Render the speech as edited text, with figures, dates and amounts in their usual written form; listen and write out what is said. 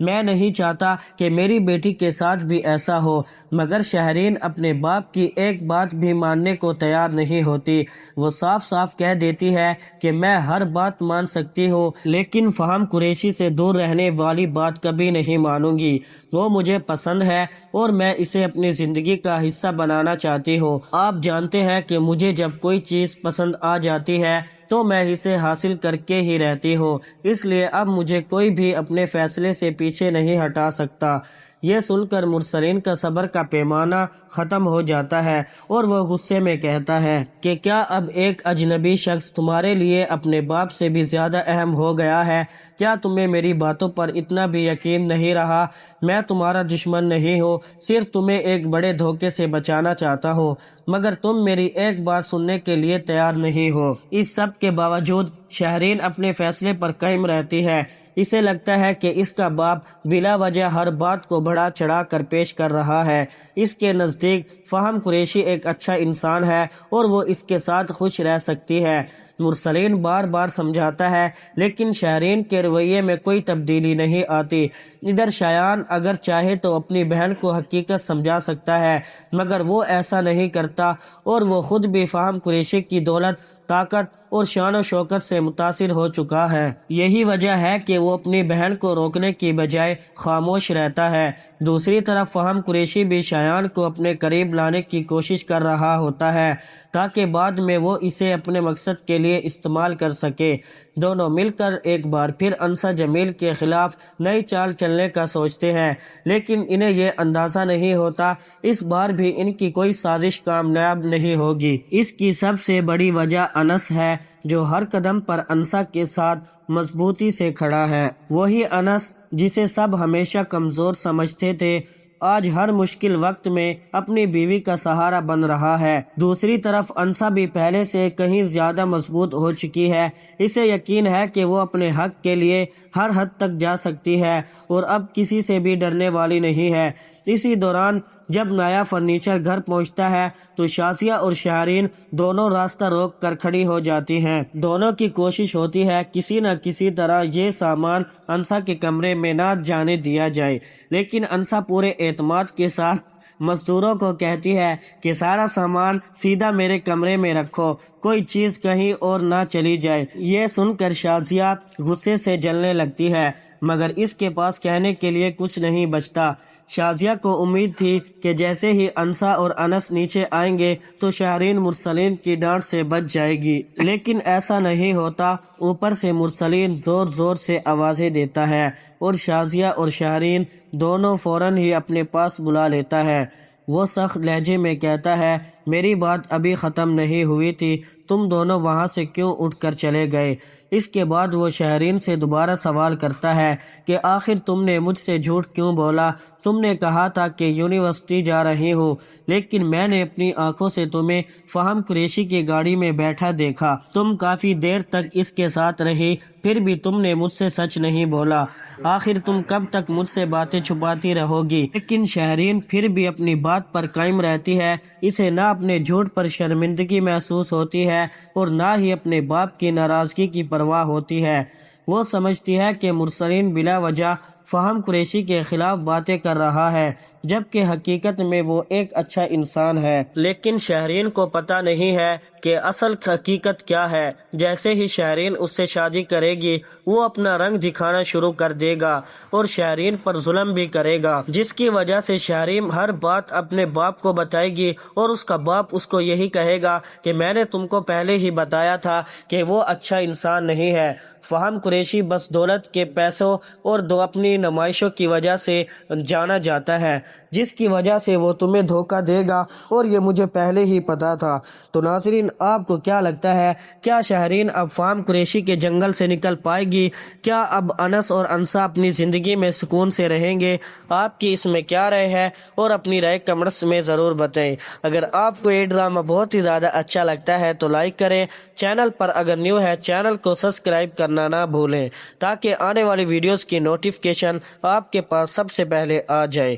میں نہیں چاہتا کہ میری بیٹی کے ساتھ بھی ایسا ہو، مگر شہرین اپنے باپ کی ایک بات بھی ماننے کو تیار نہیں ہوتی۔ وہ صاف صاف کہہ دیتی ہے کہ میں ہر بات مان سکتی ہوں، لیکن فہم قریشی سے دور رہنے والی بات کبھی نہیں مانوں گی۔ وہ مجھے پسند ہے اور میں اسے اپنی زندگی کا حصہ بنانا چاہتی ہوں۔ آپ جانتے ہیں کہ مجھے جب کوئی چیز پسند آ جاتی ہے تو میں اسے حاصل کر کے ہی رہتی ہوں، اس لیے اب مجھے کوئی بھی اپنے فیصلے سے پیچھے نہیں ہٹا سکتا۔ یہ سن کر مرسلین کا صبر کا پیمانہ ختم ہو جاتا ہے اور وہ غصے میں کہتا ہے کہ کیا اب ایک اجنبی شخص تمہارے لیے اپنے باپ سے بھی زیادہ اہم ہو گیا ہے؟ کیا تمہیں میری باتوں پر اتنا بھی یقین نہیں رہا؟ میں تمہارا دشمن نہیں ہوں، صرف تمہیں ایک بڑے دھوکے سے بچانا چاہتا ہوں، مگر تم میری ایک بات سننے کے لیے تیار نہیں ہو۔ اس سب کے باوجود شہرین اپنے فیصلے پر قائم رہتی ہے۔ اسے لگتا ہے کہ اس کا باپ بلا وجہ ہر بات کو بڑھا چڑھا کر پیش کر رہا ہے۔ اس کے نزدیک فہم قریشی ایک اچھا انسان ہے اور وہ اس کے ساتھ خوش رہ سکتی ہے۔ مرسلین بار بار سمجھاتا ہے لیکن شہرین کے رویے میں کوئی تبدیلی نہیں آتی۔ ادھر شایان اگر چاہے تو اپنی بہن کو حقیقت سمجھا سکتا ہے، مگر وہ ایسا نہیں کرتا اور وہ خود بھی فہم قریشی کی دولت، طاقت اور شان و شوکت سے متاثر ہو چکا ہے۔ یہی وجہ ہے کہ وہ اپنی بہن کو روکنے کی بجائے خاموش رہتا ہے۔ دوسری طرف فہم قریشی بھی شایان کو اپنے قریب لانے کی کوشش کر رہا ہوتا ہے تاکہ بعد میں وہ اسے اپنے مقصد کے لیے استعمال کر سکے۔ دونوں مل کر ایک بار پھر انسا جمیل کے خلاف نئی چال چلنے کا سوچتے ہیں، لیکن انہیں یہ اندازہ نہیں ہوتا اس بار بھی ان کی کوئی سازش کامیاب نہیں ہوگی۔ اس کی سب سے بڑی وجہ انس ہے جو ہر قدم پر انسا کے ساتھ مضبوطی سے کھڑا ہے۔ وہی انس جسے سب ہمیشہ کمزور سمجھتے تھے آج ہر مشکل وقت میں اپنی بیوی کا سہارا بن رہا ہے۔ دوسری طرف انسا بھی پہلے سے کہیں زیادہ مضبوط ہو چکی ہے۔ اسے یقین ہے کہ وہ اپنے حق کے لیے ہر حد تک جا سکتی ہے اور اب کسی سے بھی ڈرنے والی نہیں ہے۔ اسی دوران جب نیا فرنیچر گھر پہنچتا ہے تو شازیہ اور شہرین دونوں راستہ روک کر کھڑی ہو جاتی ہیں۔ دونوں کی کوشش ہوتی ہے کسی نہ کسی طرح یہ سامان انسا کے کمرے میں نہ جانے دیا جائے، لیکن انسا پورے اعتماد کے ساتھ مزدوروں کو کہتی ہے کہ سارا سامان سیدھا میرے کمرے میں رکھو، کوئی چیز کہیں اور نہ چلی جائے۔ یہ سن کر شازیہ غصے سے جلنے لگتی ہے، مگر اس کے پاس کہنے کے لیے کچھ نہیں بچتا۔ شازیہ کو امید تھی کہ جیسے ہی انسا اور انس نیچے آئیں گے تو شہرین مرسلین کی ڈانٹ سے بچ جائے گی، لیکن ایسا نہیں ہوتا۔ اوپر سے مرسلین زور زور سے آوازیں دیتا ہے اور شازیہ اور شہرین دونوں فوراً ہی اپنے پاس بلا لیتا ہے۔ وہ سخت لہجے میں کہتا ہے، میری بات ابھی ختم نہیں ہوئی تھی، تم دونوں وہاں سے کیوں اٹھ کر چلے گئے؟ اس کے بعد وہ شہرین سے دوبارہ سوال کرتا ہے کہ آخر تم نے مجھ سے جھوٹ کیوں بولا؟ تم نے کہا تھا کہ یونیورسٹی جا رہی ہوں، لیکن میں نے اپنی آنکھوں سے تمہیں فہم قریشی کی گاڑی میں بیٹھا دیکھا۔ تم کافی دیر تک اس کے ساتھ رہی، پھر بھی تم نے مجھ سے سچ نہیں بولا۔ آخر تم کب تک مجھ سے باتیں چھپاتی رہو گی؟ لیکن شہرین پھر بھی اپنی بات پر قائم رہتی ہے۔ اسے نہ اپنے جھوٹ پر شرمندگی محسوس ہوتی ہے اور نہ ہی اپنے باپ کی ناراضگی کی پرواہ ہوتی ہے۔ وہ سمجھتی ہے کہ مرسلین بلا وجہ فہم قریشی کے خلاف باتیں کر رہا ہے، جبکہ حقیقت میں وہ ایک اچھا انسان ہے۔ لیکن شہرین کو پتہ نہیں ہے کہ اصل حقیقت کیا ہے۔ جیسے ہی شہرین اس سے شادی کرے گی وہ اپنا رنگ دکھانا شروع کر دے گا اور شہرین پر ظلم بھی کرے گا، جس کی وجہ سے شہرین ہر بات اپنے باپ کو بتائے گی اور اس کا باپ اس کو یہی کہے گا کہ میں نے تم کو پہلے ہی بتایا تھا کہ وہ اچھا انسان نہیں ہے۔ فہم قریشی بس دولت کے پیسوں اور اپنی نمائشوں کی وجہ سے جانا جاتا ہے، جس کی وجہ سے وہ تمہیں دھوکہ دے گا اور یہ مجھے پہلے ہی پتا تھا۔ تو ناظرین، آپ کو کیا لگتا ہے، کیا شہرین اب فہم قریشی کے جنگل سے نکل پائے گی؟ کیا اب انس اور انسا اپنی زندگی میں سکون سے رہیں گے؟ آپ کی اس میں کیا رائے ہے اور اپنی رائے کمنٹس میں ضرور بتائیں۔ اگر آپ کو یہ ڈرامہ بہت ہی زیادہ اچھا لگتا ہے تو لائک کریں، چینل پر اگر نیو ہے چینل کو سبسکرائب کرنا نہ بھولیں تاکہ آنے والی ویڈیوز کی نوٹیفیکیشن آپ کے پاس سب سے پہلے آ جائے۔